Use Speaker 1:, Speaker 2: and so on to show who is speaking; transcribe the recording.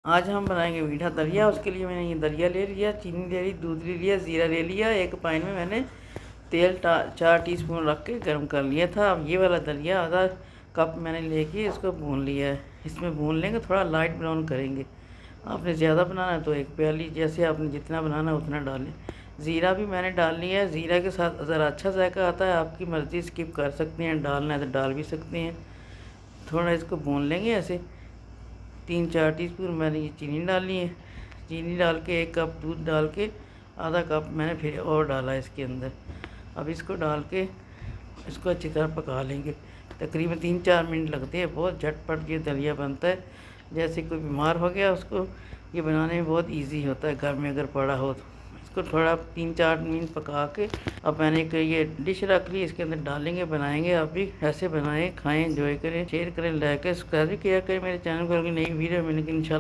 Speaker 1: आज हम बनाएंगे मीठा दलिया। उसके लिए मैंने ये दलिया ले लिया, चीनी ले ली, दूध ले लिया, ज़ीरा ले लिया। एक पैन में मैंने तेल 4 टीस्पून रख के गर्म कर लिया था। अब ये वाला दलिया आधा कप मैंने लेके इसको भून लिया है। इसमें भून लेंगे, थोड़ा लाइट ब्राउन करेंगे। आपने ज़्यादा बनाना है तो एक प्याली, जैसे आपने जितना बनाना है उतना डालें। ज़ीरा भी मैंने डाल लिया है। ज़ीरा के साथ ज़रा अच्छा जायका आता है, आपकी मर्ज़ी, स्किप कर सकते हैं, डालना है तो डाल भी सकते हैं। थोड़ा इसको भून लेंगे ऐसे। 3-4 टीस्पून मैंने ये चीनी डाली है। चीनी डाल के 1 कप दूध डाल के आधा कप मैंने फिर और डाला इसके अंदर। अब इसको डाल के इसको अच्छी तरह पका लेंगे। तकरीबन 3-4 मिनट लगते हैं। बहुत झटपट ये दलिया बनता है। जैसे कोई बीमार हो गया उसको ये बनाने में बहुत इजी होता है, घर में अगर पड़ा हो तो। इसको थोड़ा 3-4 मिनट पका के अब मैंने एक ये डिश रख ली, इसके अंदर डालेंगे, बनाएंगे। आप भी ऐसे बनाएं, खाएं, एंजॉय करें, शेयर करें, लाइक करें, सब्सक्राइब भी किया करें मेरे चैनल को। नई वीडियो में, लेकिन इंशाल्लाह